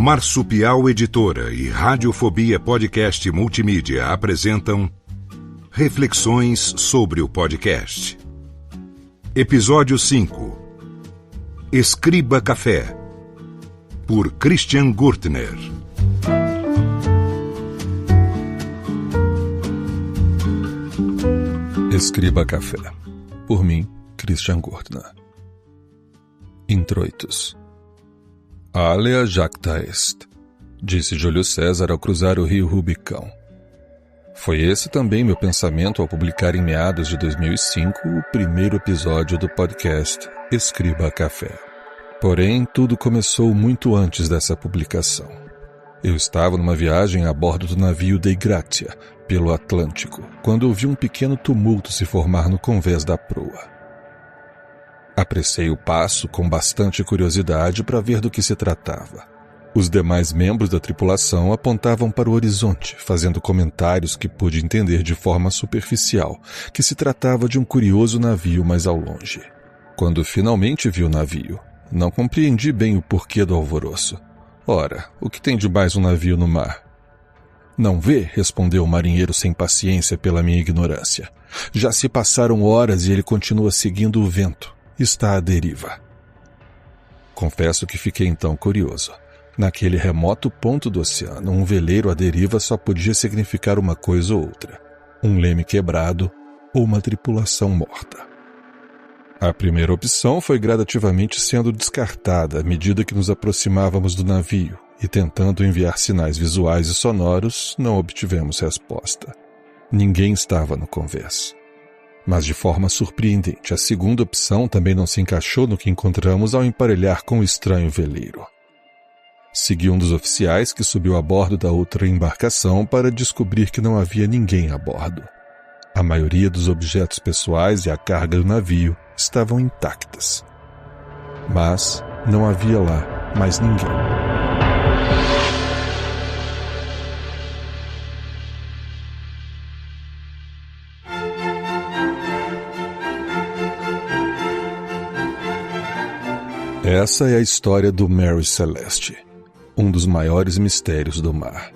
Marsupial Editora e Radiofobia Podcast Multimídia apresentam Reflexões sobre o Podcast. Episódio 5. Escriba Café, por Christian Gurtner. Escriba Café, por mim, Christian Gurtner. Introitos. Alea jacta est, disse Júlio César ao cruzar o rio Rubicão. Foi esse também meu pensamento ao publicar em meados de 2005 o primeiro episódio do podcast Escriba Café. Porém, tudo começou muito antes dessa publicação. Eu estava numa viagem a bordo do navio Dei Gratia, pelo Atlântico, quando ouvi um pequeno tumulto se formar no convés da proa. Apressei o passo com bastante curiosidade para ver do que se tratava. Os demais membros da tripulação apontavam para o horizonte, fazendo comentários que pude entender de forma superficial, que se tratava de um curioso navio mais ao longe. Quando finalmente vi o navio, não compreendi bem o porquê do alvoroço. Ora, o que tem de mais um navio no mar? Não vê, respondeu o marinheiro sem paciência pela minha ignorância. Já se passaram horas e ele continua seguindo o vento. Está à deriva. Confesso que fiquei então curioso. Naquele remoto ponto do oceano, um veleiro à deriva só podia significar uma coisa ou outra: um leme quebrado ou uma tripulação morta. A primeira opção foi gradativamente sendo descartada à medida que nos aproximávamos do navio, e tentando enviar sinais visuais e sonoros, não obtivemos resposta. Ninguém estava no convés. Mas de forma surpreendente, a segunda opção também não se encaixou no que encontramos ao emparelhar com o estranho veleiro. Segui um dos oficiais que subiu a bordo da outra embarcação para descobrir que não havia ninguém a bordo. A maioria dos objetos pessoais e a carga do navio estavam intactas. Mas não havia lá mais ninguém. Essa é a história do Mary Celeste, um dos maiores mistérios do mar.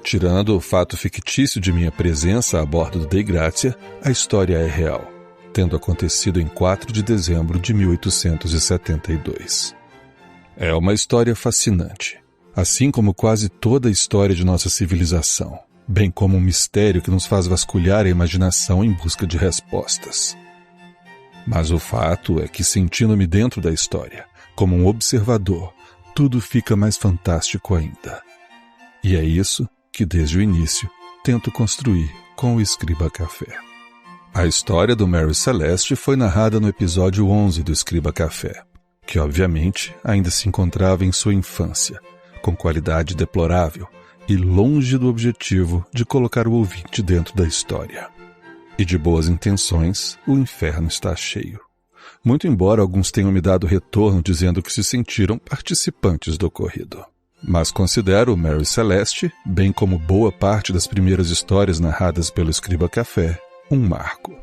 Tirando o fato fictício de minha presença a bordo do Dei Gratia, a história é real, tendo acontecido em 4 de dezembro de 1872. É uma história fascinante, assim como quase toda a história de nossa civilização, bem como um mistério que nos faz vasculhar a imaginação em busca de respostas. Mas o fato é que, sentindo-me dentro da história, como um observador, tudo fica mais fantástico ainda. E é isso que, desde o início, tento construir com o Escriba Café. A história do Mary Celeste foi narrada no episódio 11 do Escriba Café, que obviamente ainda se encontrava em sua infância, com qualidade deplorável e longe do objetivo de colocar o ouvinte dentro da história. E de boas intenções, o inferno está cheio. Muito embora alguns tenham me dado retorno dizendo que se sentiram participantes do ocorrido. Mas considero o Mary Celeste, bem como boa parte das primeiras histórias narradas pelo Escriba Café, um marco.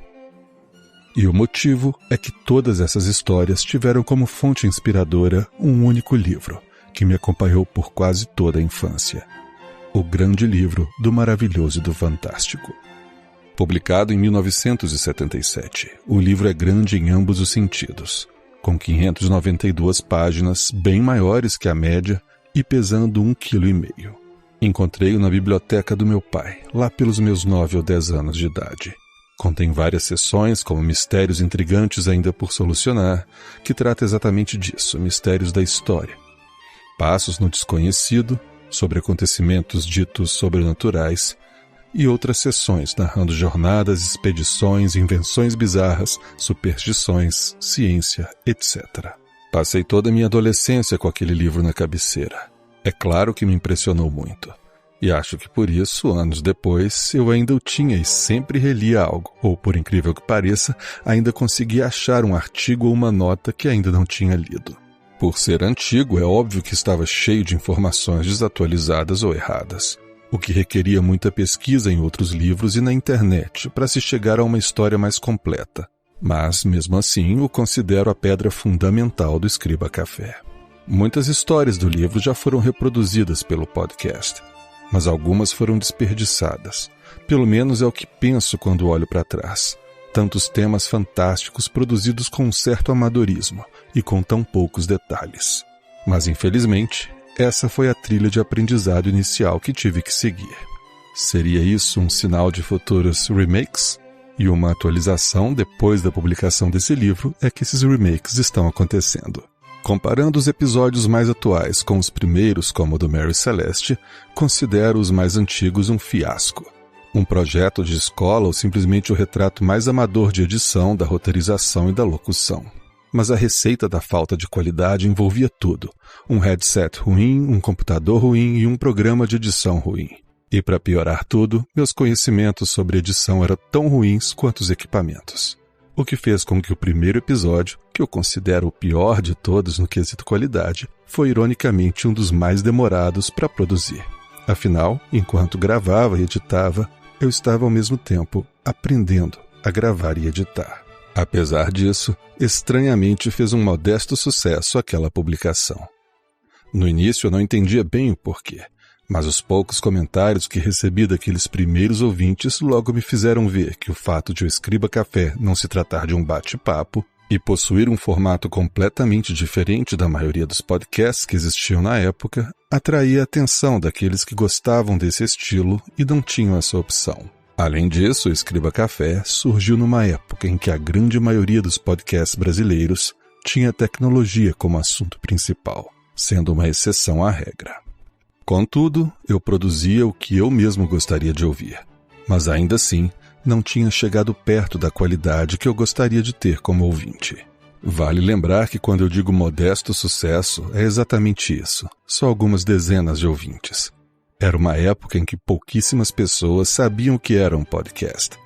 E o motivo é que todas essas histórias tiveram como fonte inspiradora um único livro, que me acompanhou por quase toda a infância. O grande livro do maravilhoso e do fantástico. Publicado em 1977, o livro é grande em ambos os sentidos, com 592 páginas, bem maiores que a média e pesando 1,5 kg. Encontrei-o na biblioteca do meu pai, lá pelos meus 9 ou 10 anos de idade. Contém várias seções, como mistérios intrigantes ainda por solucionar, que trata exatamente disso, mistérios da história. Passos no desconhecido, sobre acontecimentos ditos sobrenaturais, e outras seções narrando jornadas, expedições, invenções bizarras, superstições, ciência, etc. Passei toda a minha adolescência com aquele livro na cabeceira. É claro que me impressionou muito. E acho que por isso, anos depois, eu ainda o tinha e sempre relia algo, ou por incrível que pareça, ainda conseguia achar um artigo ou uma nota que ainda não tinha lido. Por ser antigo, é óbvio que estava cheio de informações desatualizadas ou erradas, o que requeria muita pesquisa em outros livros e na internet para se chegar a uma história mais completa. Mas, mesmo assim, o considero a pedra fundamental do Escriba Café. Muitas histórias do livro já foram reproduzidas pelo podcast, mas algumas foram desperdiçadas. Pelo menos é o que penso quando olho para trás. Tantos temas fantásticos produzidos com um certo amadorismo e com tão poucos detalhes. Mas, infelizmente, essa foi a trilha de aprendizado inicial que tive que seguir. Seria isso um sinal de futuros remakes? E uma atualização depois da publicação desse livro é que esses remakes estão acontecendo. Comparando os episódios mais atuais com os primeiros, como o do Mary Celeste, considero os mais antigos um fiasco. Um projeto de escola ou simplesmente o retrato mais amador de edição, da roteirização e da locução. Mas a receita da falta de qualidade envolvia tudo. Um headset ruim, um computador ruim e um programa de edição ruim. E para piorar tudo, meus conhecimentos sobre edição eram tão ruins quanto os equipamentos. O que fez com que o primeiro episódio, que eu considero o pior de todos no quesito qualidade, foi ironicamente um dos mais demorados para produzir. Afinal, enquanto gravava e editava, eu estava ao mesmo tempo aprendendo a gravar e editar. Apesar disso, estranhamente fez um modesto sucesso aquela publicação. No início eu não entendia bem o porquê, mas os poucos comentários que recebi daqueles primeiros ouvintes logo me fizeram ver que o fato de o Escriba Café não se tratar de um bate-papo e possuir um formato completamente diferente da maioria dos podcasts que existiam na época, atraía a atenção daqueles que gostavam desse estilo e não tinham essa opção. Além disso, o Escriba Café surgiu numa época em que a grande maioria dos podcasts brasileiros tinha tecnologia como assunto principal, sendo uma exceção à regra. Contudo, eu produzia o que eu mesmo gostaria de ouvir, mas ainda assim não tinha chegado perto da qualidade que eu gostaria de ter como ouvinte. Vale lembrar que quando eu digo modesto sucesso, é exatamente isso, só algumas dezenas de ouvintes. Era uma época em que pouquíssimas pessoas sabiam o que era um podcast.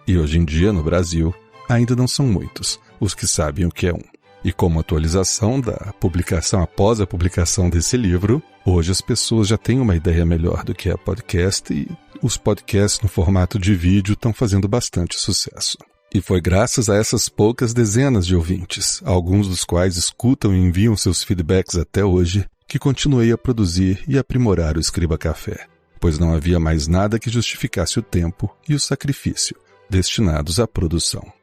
E hoje em dia, no Brasil, ainda não são muitos os que sabem o que é um. E como atualização da publicação após a publicação desse livro, hoje as pessoas já têm uma ideia melhor do que é podcast e os podcasts no formato de vídeo estão fazendo bastante sucesso. E foi graças a essas poucas dezenas de ouvintes, alguns dos quais escutam e enviam seus feedbacks até hoje, que continuei a produzir e aprimorar o Escriba Café, pois não havia mais nada que justificasse o tempo e o sacrifício destinados à produção.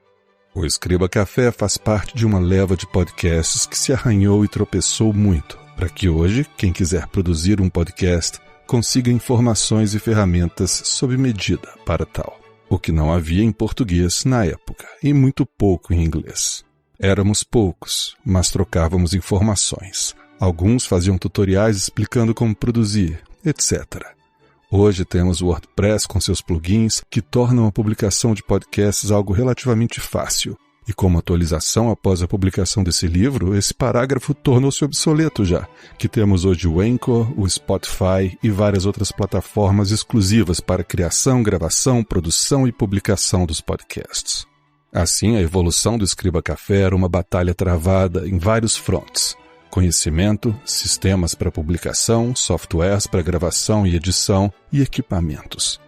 O Escriba Café faz parte de uma leva de podcasts que se arranhou e tropeçou muito, para que hoje, quem quiser produzir um podcast, consiga informações e ferramentas sob medida para tal, o que não havia em português na época, e muito pouco em inglês. Éramos poucos, mas trocávamos informações. Alguns faziam tutoriais explicando como produzir, etc. Hoje temos o WordPress com seus plugins que tornam a publicação de podcasts algo relativamente fácil. E como atualização após a publicação desse livro, esse parágrafo tornou-se obsoleto já, que temos hoje o Anchor, o Spotify e várias outras plataformas exclusivas para criação, gravação, produção e publicação dos podcasts. Assim, a evolução do Escriba Café era uma batalha travada em vários frontes. Conhecimento, sistemas para publicação, softwares para gravação e edição e equipamentos.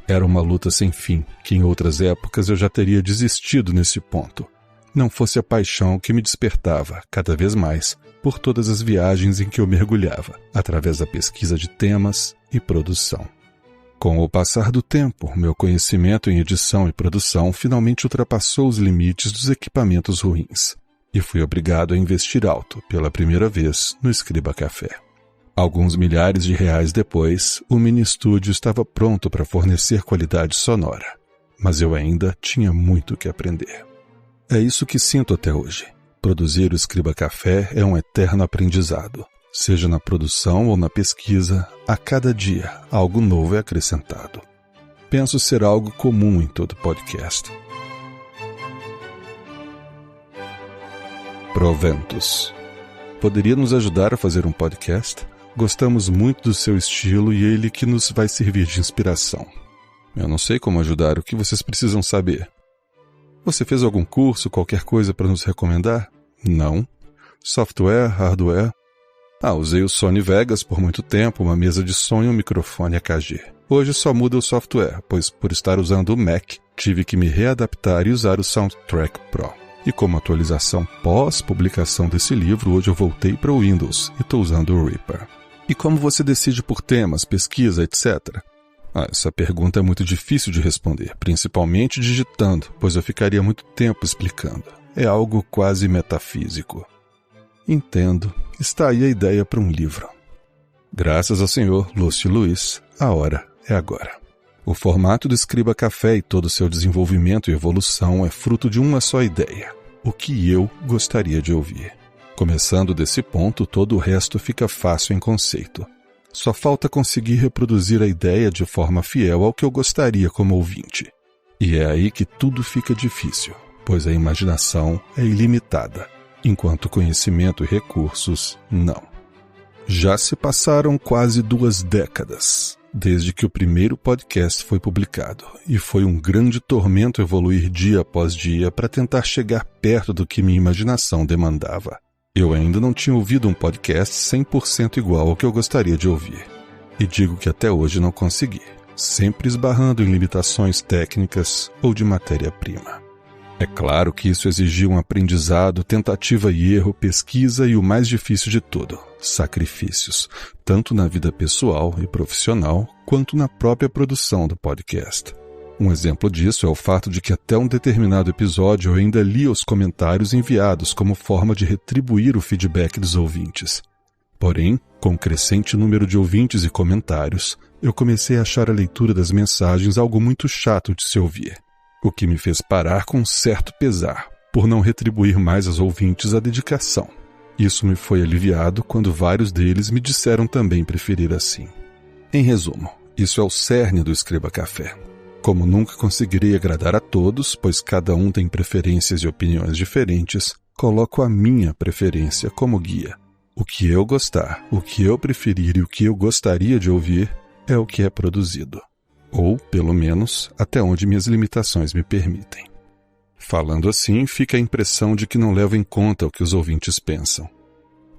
Era uma luta sem fim, que em outras épocas eu já teria desistido nesse ponto. Não fosse a paixão que me despertava, cada vez mais, por todas as viagens em que eu mergulhava, através da pesquisa de temas e produção. Com o passar do tempo, meu conhecimento em edição e produção finalmente ultrapassou os limites dos equipamentos ruins. E fui obrigado a investir alto, pela primeira vez, no Escriba Café. Alguns milhares de reais depois, o mini estúdio estava pronto para fornecer qualidade sonora, mas eu ainda tinha muito que aprender. É isso que sinto até hoje. Produzir o Escriba Café é um eterno aprendizado. Seja na produção ou na pesquisa, a cada dia algo novo é acrescentado. Penso ser algo comum em todo podcast. Proventus. Poderia nos ajudar a fazer um podcast? Gostamos muito do seu estilo e ele que nos vai servir de inspiração. Eu não sei como ajudar, o que vocês precisam saber? Você fez algum curso, qualquer coisa para nos recomendar? Não. Software, hardware? Usei o Sony Vegas por muito tempo, uma mesa de som e um microfone AKG. Hoje só muda o software, pois por estar usando o Mac, tive que me readaptar e usar o Soundtrack Pro. E como atualização pós-publicação desse livro, hoje eu voltei para o Windows e estou usando o Reaper. E como você decide por temas, pesquisa, etc.? Essa pergunta é muito difícil de responder, principalmente digitando, pois eu ficaria muito tempo explicando. É algo quase metafísico. Entendo. Está aí a ideia para um livro. Graças ao senhor Lúcio Luiz, a hora é agora. O formato do Escriba Café e todo o seu desenvolvimento e evolução é fruto de uma só ideia: o que eu gostaria de ouvir. Começando desse ponto, todo o resto fica fácil em conceito. Só falta conseguir reproduzir a ideia de forma fiel ao que eu gostaria como ouvinte. E é aí que tudo fica difícil, pois a imaginação é ilimitada, enquanto conhecimento e recursos não. Já se passaram quase 2 décadas desde que o primeiro podcast foi publicado, e foi um grande tormento evoluir dia após dia para tentar chegar perto do que minha imaginação demandava. Eu ainda não tinha ouvido um podcast 100% igual ao que eu gostaria de ouvir. E digo que até hoje não consegui, sempre esbarrando em limitações técnicas ou de matéria-prima. É claro que isso exigiu um aprendizado, tentativa e erro, pesquisa e o mais difícil de tudo, sacrifícios, tanto na vida pessoal e profissional, quanto na própria produção do podcast. Um exemplo disso é o fato de que até um determinado episódio eu ainda lia os comentários enviados como forma de retribuir o feedback dos ouvintes. Porém, com o crescente número de ouvintes e comentários, eu comecei a achar a leitura das mensagens algo muito chato de se ouvir. O que me fez parar com um certo pesar, por não retribuir mais aos ouvintes a dedicação. Isso me foi aliviado quando vários deles me disseram também preferir assim. Em resumo, isso é o cerne do Escriba Café. Como nunca conseguirei agradar a todos, pois cada um tem preferências e opiniões diferentes, coloco a minha preferência como guia. O que eu gostar, o que eu preferir e o que eu gostaria de ouvir é o que é produzido. Ou, pelo menos, até onde minhas limitações me permitem. Falando assim, fica a impressão de que não levo em conta o que os ouvintes pensam.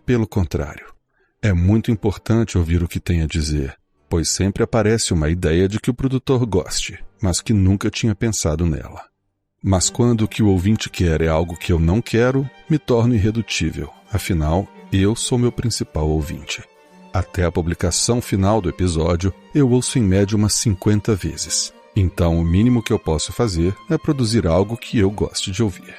Pelo contrário, é muito importante ouvir o que tem a dizer, pois sempre aparece uma ideia de que o produtor goste, mas que nunca tinha pensado nela. Mas quando o que o ouvinte quer é algo que eu não quero, me torno irredutível, afinal, eu sou meu principal ouvinte. Até a publicação final do episódio, eu ouço em média umas 50 vezes. Então, o mínimo que eu posso fazer é produzir algo que eu goste de ouvir.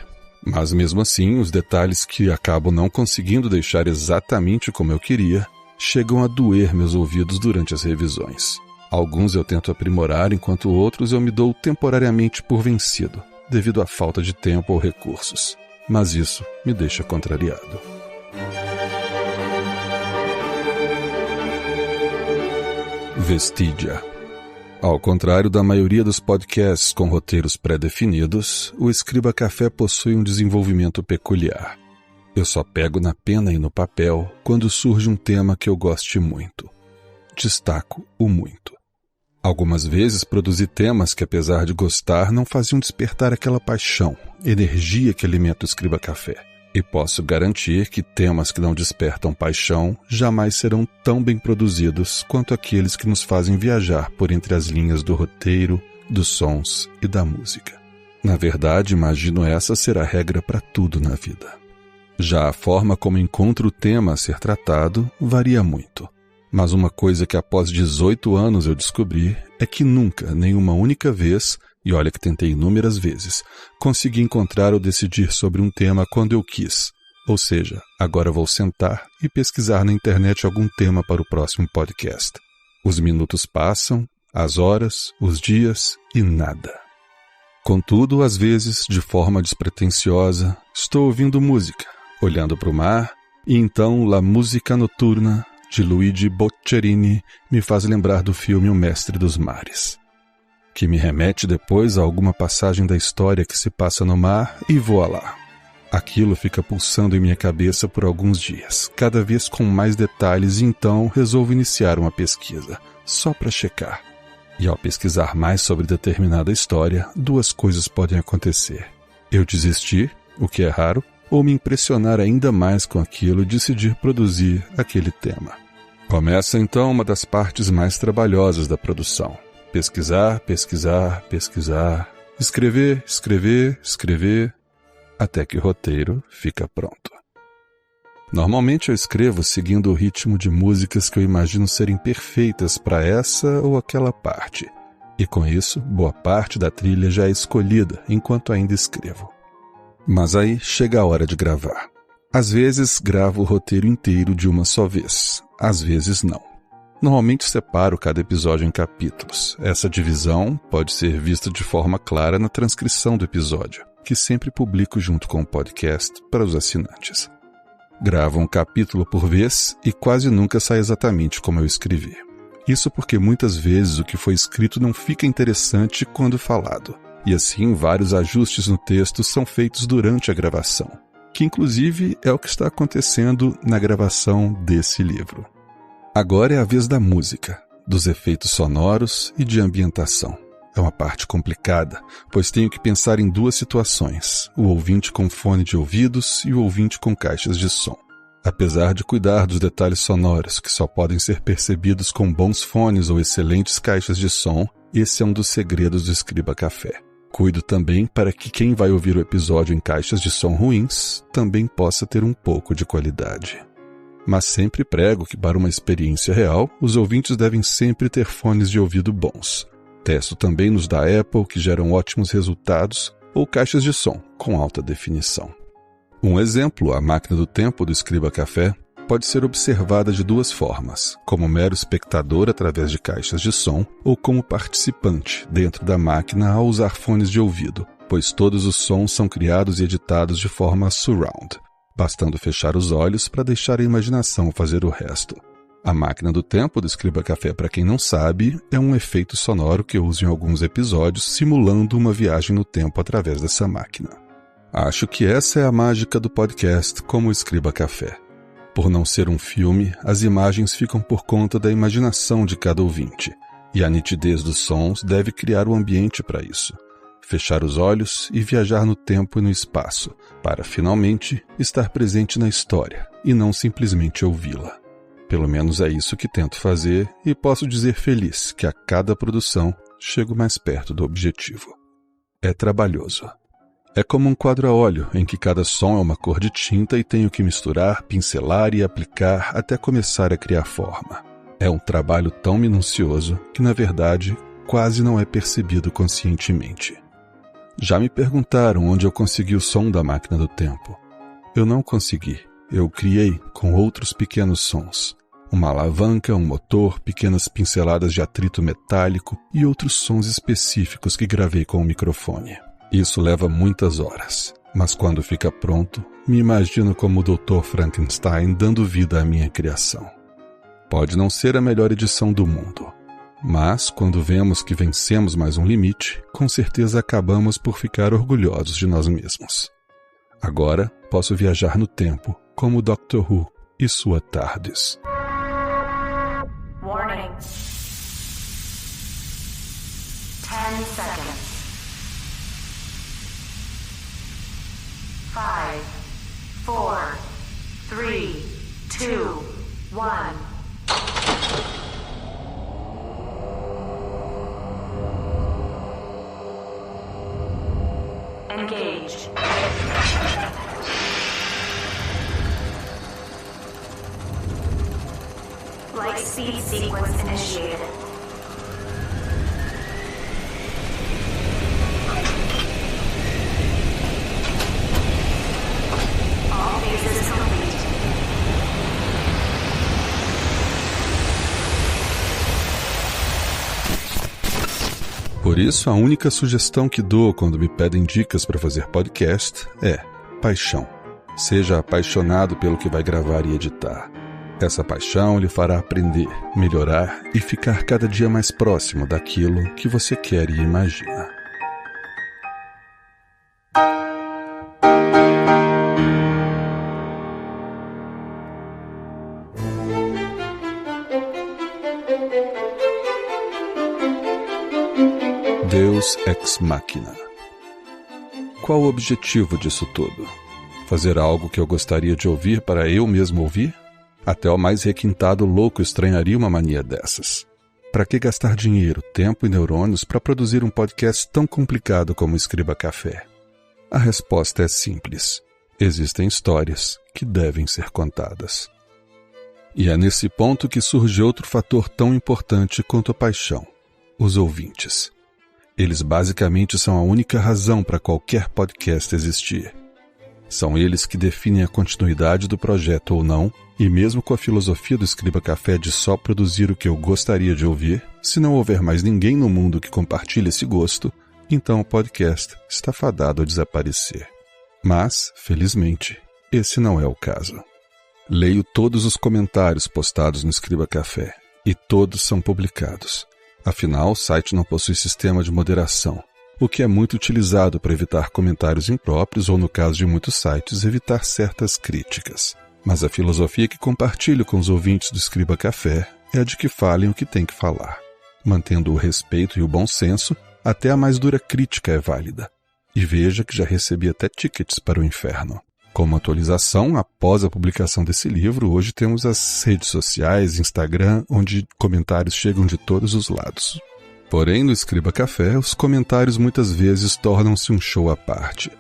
Mas mesmo assim, os detalhes que acabo não conseguindo deixar exatamente como eu queria, chegam a doer meus ouvidos durante as revisões. Alguns eu tento aprimorar, enquanto outros eu me dou temporariamente por vencido, devido à falta de tempo ou recursos. Mas isso me deixa contrariado. Vestídia. Ao contrário da maioria dos podcasts com roteiros pré-definidos, o Escriba Café possui um desenvolvimento peculiar. Eu só pego na pena e no papel quando surge um tema que eu goste muito. Destaco o muito. Algumas vezes produzi temas que, apesar de gostar, não faziam despertar aquela paixão, energia que alimenta o Escriba Café. E posso garantir que temas que não despertam paixão jamais serão tão bem produzidos quanto aqueles que nos fazem viajar por entre as linhas do roteiro, dos sons e da música. Na verdade, imagino essa ser a regra para tudo na vida. Já a forma como encontro o tema a ser tratado varia muito. Mas uma coisa que após 18 anos eu descobri é que nunca, nenhuma única vez, e olha que tentei inúmeras vezes, consegui encontrar ou decidir sobre um tema quando eu quis. Ou seja, agora vou sentar e pesquisar na internet algum tema para o próximo podcast. Os minutos passam, as horas, os dias e nada. Contudo, às vezes, de forma despretensiosa, estou ouvindo música, olhando para o mar, e então La Musica Noturna, de Luigi Boccherini, me faz lembrar do filme O Mestre dos Mares, que me remete depois a alguma passagem da história que se passa no mar e voa lá. Aquilo fica pulsando em minha cabeça por alguns dias, cada vez com mais detalhes, e então resolvo iniciar uma pesquisa, só para checar. E ao pesquisar mais sobre determinada história, 2 coisas podem acontecer. Eu desistir, o que é raro, ou me impressionar ainda mais com aquilo e decidir produzir aquele tema. Começa então uma das partes mais trabalhosas da produção. Pesquisar, pesquisar, pesquisar, escrever, escrever, escrever. até que o roteiro fica pronto. Normalmente eu escrevo seguindo o ritmo de músicas que eu imagino serem perfeitas para essa ou aquela parte, e com isso, boa parte da trilha já é escolhida enquanto ainda escrevo. Mas aí chega a hora de gravar. Às vezes gravo o roteiro inteiro de uma só vez, às vezes não. Normalmente separo cada episódio em capítulos. Essa divisão pode ser vista de forma clara na transcrição do episódio, que sempre publico junto com o podcast para os assinantes. Gravo um capítulo por vez e quase nunca sai exatamente como eu escrevi. Isso porque muitas vezes o que foi escrito não fica interessante quando falado, e assim vários ajustes no texto são feitos durante a gravação, que inclusive é o que está acontecendo na gravação desse livro. Agora é a vez da música, dos efeitos sonoros e de ambientação. É uma parte complicada, pois tenho que pensar em duas situações, o ouvinte com fone de ouvidos e o ouvinte com caixas de som. Apesar de cuidar dos detalhes sonoros, que só podem ser percebidos com bons fones ou excelentes caixas de som, esse é um dos segredos do Escriba Café. Cuido também para que quem vai ouvir o episódio em caixas de som ruins também possa ter um pouco de qualidade. Mas sempre prego que para uma experiência real, os ouvintes devem sempre ter fones de ouvido bons. Testo também nos da Apple, que geram ótimos resultados, ou caixas de som com alta definição. Um exemplo, a máquina do tempo do Escriba Café, pode ser observada de duas formas, como mero espectador através de caixas de som ou como participante dentro da máquina ao usar fones de ouvido, pois todos os sons são criados e editados de forma surround, bastando fechar os olhos para deixar a imaginação fazer o resto. A máquina do tempo do Escriba Café, para quem não sabe, é um efeito sonoro que eu uso em alguns episódios simulando uma viagem no tempo através dessa máquina. Acho que essa é a mágica do podcast como o Escriba Café. Por não ser um filme, as imagens ficam por conta da imaginação de cada ouvinte, e a nitidez dos sons deve criar o ambiente para isso. Fechar os olhos e viajar no tempo e no espaço, para finalmente estar presente na história e não simplesmente ouvi-la. Pelo menos é isso que tento fazer e posso dizer feliz que a cada produção chego mais perto do objetivo. É trabalhoso. É como um quadro a óleo em que cada som é uma cor de tinta e tenho que misturar, pincelar e aplicar até começar a criar forma. É um trabalho tão minucioso que, na verdade, quase não é percebido conscientemente. Já me perguntaram onde eu consegui o som da máquina do tempo. Eu não consegui. Eu criei com outros pequenos sons. Uma alavanca, um motor, pequenas pinceladas de atrito metálico e outros sons específicos que gravei com o microfone. Isso leva muitas horas, mas quando fica pronto, me imagino como o Dr. Frankenstein dando vida à minha criação. Pode não ser a melhor edição do mundo, mas quando vemos que vencemos mais um limite, com certeza acabamos por ficar orgulhosos de nós mesmos. Agora posso viajar no tempo, como o Dr. Who e sua TARDIS. Warning. 10 seconds. 5, 4, 3, 2, 1. Engaged. Light speed sequence initiated. All phases complete. Por isso, a única sugestão que dou quando me pedem dicas para fazer podcast é paixão. Seja apaixonado pelo que vai gravar e editar. Essa paixão lhe fará aprender, melhorar e ficar cada dia mais próximo daquilo que você quer e imagina. Deus ex machina. Qual o objetivo disso tudo? Fazer algo que eu gostaria de ouvir para eu mesmo ouvir? Até o mais requintado louco estranharia uma mania dessas. Para que gastar dinheiro, tempo e neurônios para produzir um podcast tão complicado como o Escriba Café? A resposta é simples. Existem histórias que devem ser contadas. E é nesse ponto que surge outro fator tão importante quanto a paixão: os ouvintes. Eles basicamente são a única razão para qualquer podcast existir. São eles que definem a continuidade do projeto ou não, e mesmo com a filosofia do Escriba Café de só produzir o que eu gostaria de ouvir, se não houver mais ninguém no mundo que compartilhe esse gosto, então o podcast está fadado a desaparecer. Mas, felizmente, esse não é o caso. Leio todos os comentários postados no Escriba Café, e todos são publicados. Afinal, o site não possui sistema de moderação, o que é muito utilizado para evitar comentários impróprios ou, no caso de muitos sites, evitar certas críticas. Mas a filosofia que compartilho com os ouvintes do Escriba Café é a de que falem o que tem que falar. Mantendo o respeito e o bom senso, até a mais dura crítica é válida. E veja que já recebi até tickets para o inferno. Como atualização, após a publicação desse livro, hoje temos as redes sociais, Instagram, onde comentários chegam de todos os lados. Porém, no Escriba Café, os comentários muitas vezes tornam-se um show à parte,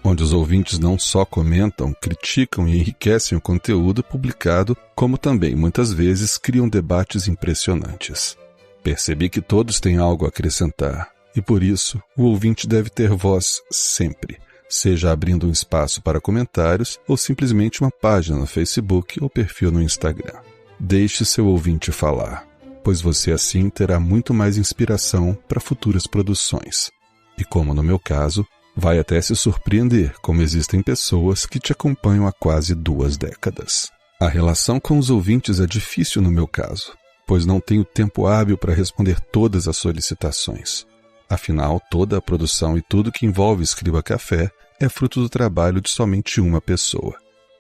onde os ouvintes não só comentam, criticam e enriquecem o conteúdo publicado, como também, muitas vezes, criam debates impressionantes. Percebi que todos têm algo a acrescentar, e por isso, o ouvinte deve ter voz sempre, seja abrindo um espaço para comentários ou simplesmente uma página no Facebook ou perfil no Instagram. Deixe seu ouvinte falar, pois você assim terá muito mais inspiração para futuras produções. E como no meu caso, vai até se surpreender como existem pessoas que te acompanham há quase 2 décadas. A relação com os ouvintes é difícil no meu caso, pois não tenho tempo hábil para responder todas as solicitações. Afinal, toda a produção e tudo que envolve Escriba Café é fruto do trabalho de somente uma pessoa,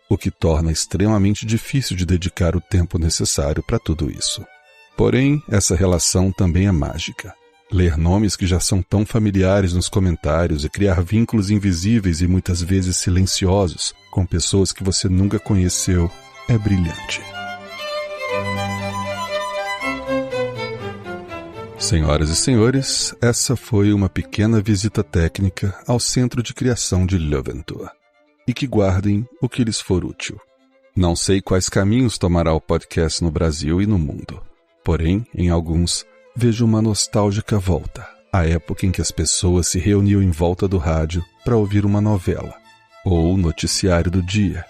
o que torna extremamente difícil de dedicar o tempo necessário para tudo isso. Porém, essa relação também é mágica. Ler nomes que já são tão familiares nos comentários e criar vínculos invisíveis e muitas vezes silenciosos com pessoas que você nunca conheceu é brilhante. Senhoras e senhores, essa foi uma pequena visita técnica ao Centro de Criação de Leuventhor. E que guardem o que lhes for útil. Não sei quais caminhos tomará o podcast no Brasil e no mundo. Porém, em alguns, vejo uma nostálgica volta à época em que as pessoas se reuniam em volta do rádio para ouvir uma novela, ou o noticiário do dia.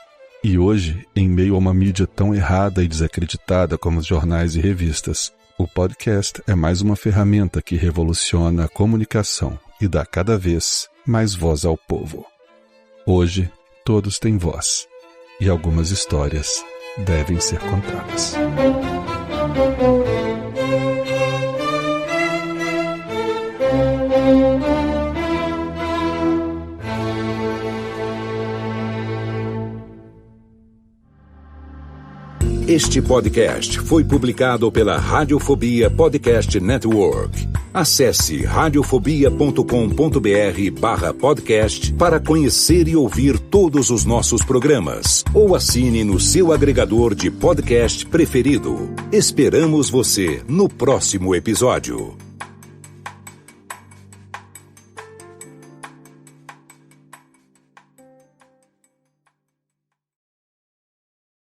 E hoje, em meio a uma mídia tão errada e desacreditada como os jornais e revistas, o podcast é mais uma ferramenta que revoluciona a comunicação e dá cada vez mais voz ao povo. Hoje, todos têm voz, e algumas histórias devem ser contadas. Este podcast foi publicado pela Radiofobia Podcast Network. Acesse radiofobia.com.br/podcast para conhecer e ouvir todos os nossos programas. Ou assine no seu agregador de podcast preferido. Esperamos você no próximo episódio.